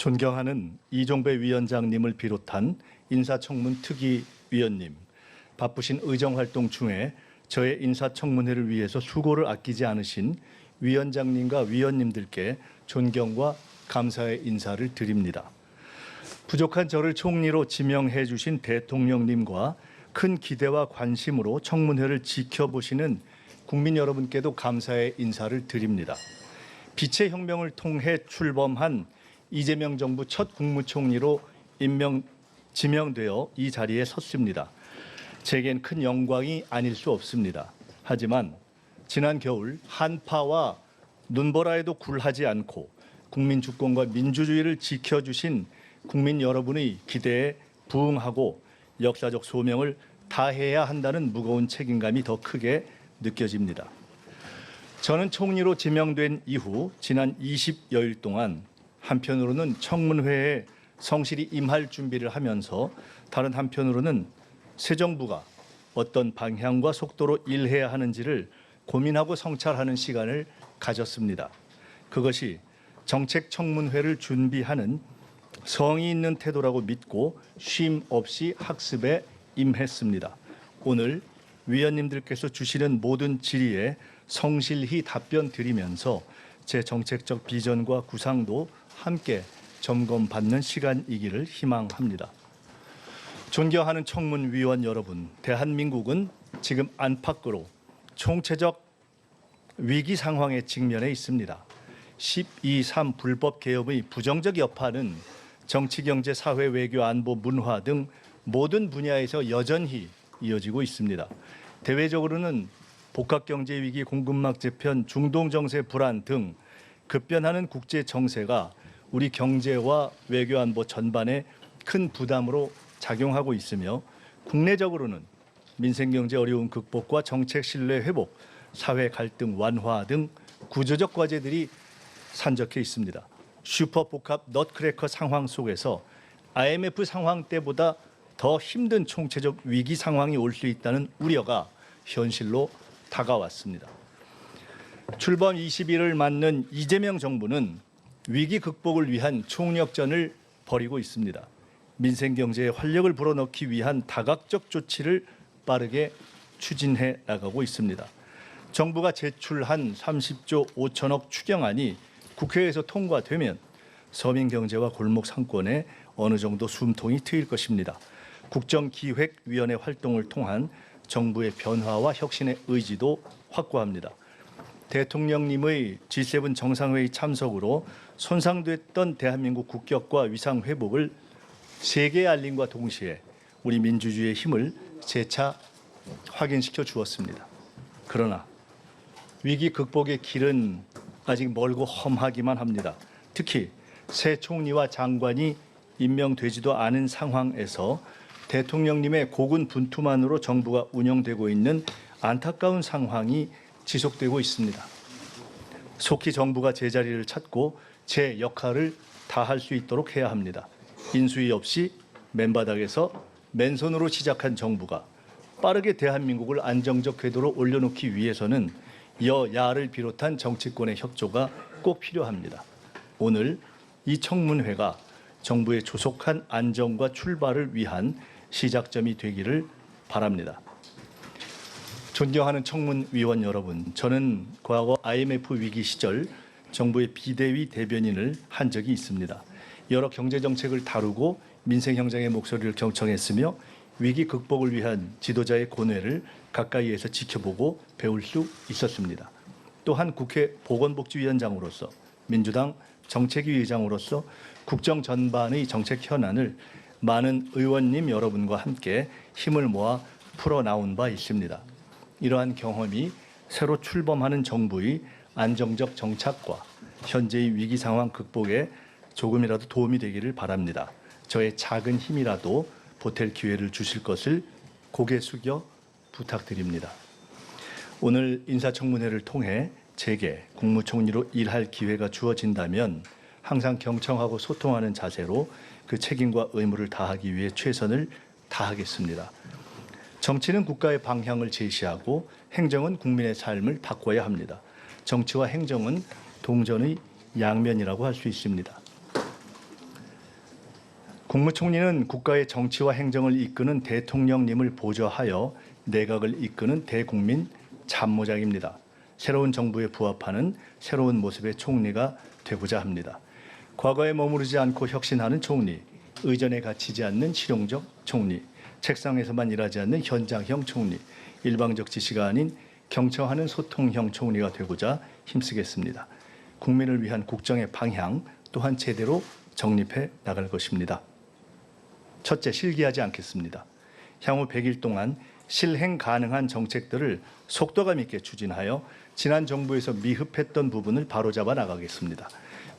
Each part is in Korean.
존경하는 이종배 위원장님을 비롯한 인사청문 특위위원님, 바쁘신 의정활동 중에 저의 인사청문회를 위해서 수고를 아끼지 않으신 위원장님과 위원님들께 존경과 감사의 인사를 드립니다. 부족한 저를 총리로 지명해 주신 대통령님과 큰 기대와 관심으로 청문회를 지켜보시는 국민 여러분께도 감사의 인사를 드립니다. 빛의 혁명을 통해 출범한 이재명 정부 첫 국무총리로 지명되어 이 자리에 섰습니다. 제겐 큰 영광이 아닐 수 없습니다. 하지만 지난 겨울 한파와 눈보라에도 굴하지 않고 국민 주권과 민주주의를 지켜주신 국민 여러분의 기대에 부응하고 역사적 소명을 다해야 한다는 무거운 책임감이 더 크게 느껴집니다. 저는 총리로 지명된 이후 지난 20여일 동안 한편으로는 청문회에 성실히 임할 준비를 하면서 다른 한편으로는 새 정부가 어떤 방향과 속도로 일해야 하는지를 고민하고 성찰하는 시간을 가졌습니다. 그것이 정책 청문회를 준비하는 성의 있는 태도라고 믿고 쉼 없이 학습에 임했습니다. 오늘 위원님들께서 주시는 모든 질의에 성실히 답변 드리면서 제 정책적 비전과 구상도 함께 점검받는 시간이기를 희망합니다. 존경하는 청문위원 여러분, 대한민국은 지금 안팎으로 총체적 위기 상황에 직면해 있습니다. 12.3 불법 개혁의 부정적 여파는 정치, 경제, 사회, 외교, 안보, 문화 등 모든 분야에서 여전히 이어지고 있습니다. 대외적으로는 복합경제 위기, 공급망 재편, 중동 정세 불안 등 급변하는 국제 정세가 우리 경제와 외교 안보 전반에 큰 부담으로 작용하고 있으며 국내적으로는 민생 경제 어려움 극복과 정책 신뢰 회복, 사회 갈등 완화 등 구조적 과제들이 산적해 있습니다. 슈퍼 복합 넛크래커 상황 속에서 IMF 상황 때보다 더 힘든 총체적 위기 상황이 올 수 있다는 우려가 현실로 다가왔습니다. 출범 20일을 맞는 이재명 정부는 위기 극복을 위한 총력전을 벌이고 있습니다. 민생 경제에 활력을 불어넣기 위한 다각적 조치를 빠르게 추진해 나가고 있습니다. 정부가 제출한 30조 5천억 추경안이 국회에서 통과되면 서민 경제와 골목 상권에 어느 정도 숨통이 트일 것입니다. 국정기획위원회 활동을 통한 정부의 변화와 혁신의 의지도 확고합니다. 대통령님의 G7 정상회의 참석으로 손상됐던 대한민국 국격과 위상 회복을 세계에 알림과 동시에 우리 민주주의의 힘을 재차 확인시켜 주었습니다. 그러나 위기 극복의 길은 아직 멀고 험하기만 합니다. 특히 새 총리와 장관이 임명되지도 않은 상황에서 대통령님의 고군분투만으로 정부가 운영되고 있는 안타까운 상황이 지속되고 있습니다. 속히 정부가 제자리를 찾고 제 역할을 다할 수 있도록 해야 합니다. 인수위 없이 맨바닥에서 맨손으로 시작한 정부가 빠르게 대한민국을 안정적 궤도로 올려놓기 위해서는 여야를 비롯한 정치권의 협조가 꼭 필요합니다. 오늘 이 청문회가 정부의 조속한 안정과 출발을 위한 시작점이 되기를 바랍니다. 존경하는 청문위원 여러분, 저는 과거 IMF 위기 시절 정부의 비대위 대변인을 한 적이 있습니다. 여러 경제정책을 다루고 민생 현장의 목소리를 경청했으며 위기 극복을 위한 지도자의 고뇌를 가까이에서 지켜보고 배울 수 있었습니다. 또한 국회 보건복지위원장으로서 민주당 정책위 의장으로서 국정 전반의 정책 현안을 많은 의원님 여러분과 함께 힘을 모아 풀어나온 바 있습니다. 이러한 경험이 새로 출범하는 정부의 안정적 정착과 현재의 위기 상황 극복에 조금이라도 도움이 되기를 바랍니다. 저의 작은 힘이라도 보탤 기회를 주실 것을 고개 숙여 부탁드립니다. 오늘 인사청문회를 통해 제게 국무총리로 일할 기회가 주어진다면 항상 경청하고 소통하는 자세로 그 책임과 의무를 다하기 위해 최선을 다하겠습니다. 정치는 국가의 방향을 제시하고 행정은 국민의 삶을 바꿔야 합니다. 정치와 행정은 동전의 양면이라고 할 수 있습니다. 국무총리는 국가의 정치와 행정을 이끄는 대통령님을 보좌하여 내각을 이끄는 대국민 참모장입니다. 새로운 정부에 부합하는 새로운 모습의 총리가 되고자 합니다. 과거에 머무르지 않고 혁신하는 총리, 의전에 갇히지 않는 실용적 총리, 책상에서만 일하지 않는 현장형 총리, 일방적 지시가 아닌 경청하는 소통형 총리가 되고자 힘쓰겠습니다. 국민을 위한 국정의 방향 또한 제대로 정립해 나갈 것입니다. 첫째, 실기하지 않겠습니다. 향후 100일 동안 실행 가능한 정책들을 속도감 있게 추진하여 지난 정부에서 미흡했던 부분을 바로잡아 나가겠습니다.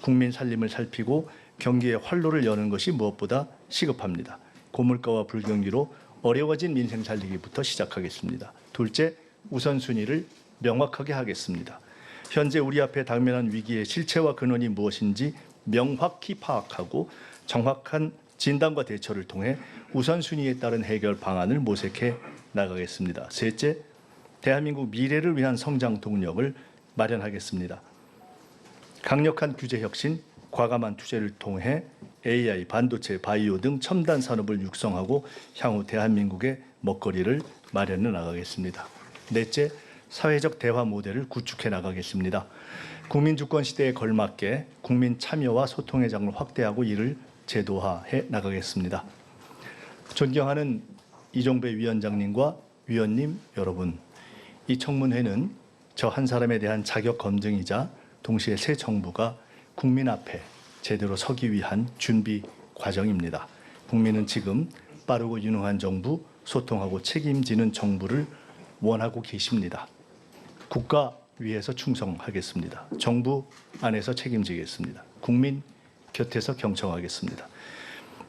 국민 살림을 살피고 경기의 활로를 여는 것이 무엇보다 시급합니다. 고물가와 불경기로 어려워진 민생 살리기부터 시작하겠습니다. 둘째, 우선순위를 명확하게 하겠습니다. 현재 우리 앞에 당면한 위기의 실체와 근원이 무엇인지 명확히 파악하고 정확한 진단과 대처를 통해 우선순위에 따른 해결 방안을 모색해 나가겠습니다. 셋째, 대한민국 미래를 위한 성장 동력을 마련하겠습니다. 강력한 규제 혁신, 과감한 투자를 통해 AI, 반도체, 바이오 등 첨단 산업을 육성하고 향후 대한민국의 먹거리를 마련해 나가겠습니다. 넷째, 사회적 대화 모델을 구축해 나가겠습니다. 국민 주권 시대에 걸맞게 국민 참여와 소통의 장을 확대하고 이를 제도화해 나가겠습니다. 존경하는 이종배 위원장님과 위원님 여러분, 이 청문회는 저 한 사람에 대한 자격 검증이자 동시에 새 정부가 국민 앞에 제대로 서기 위한 준비 과정입니다. 국민은 지금 빠르고 유능한 정부, 소통하고 책임지는 정부를 원하고 계십니다. 국가 위에서 충성하겠습니다. 정부 안에서 책임지겠습니다. 국민 곁에서 경청하겠습니다.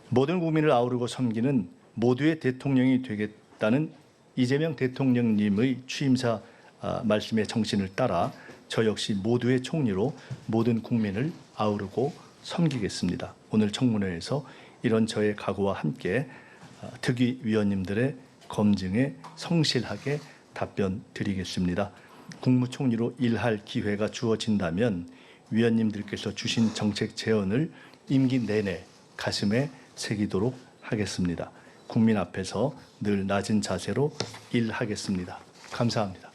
모든 국민을 아우르고 섬기는 모두의 대통령이 되겠다는 이재명 대통령님의 취임사 말씀의 정신을 따라 저 역시 모두의 총리로 모든 국민을 아우르고 섬기겠습니다. 오늘 청문회에서 이런 저의 각오와 함께 특위 위원님들의 검증에 성실하게 답변 드리겠습니다. 국무총리로 일할 기회가 주어진다면 위원님들께서 주신 정책 제언을 임기 내내 가슴에 새기도록 하겠습니다. 국민 앞에서 늘 낮은 자세로 일하겠습니다. 감사합니다.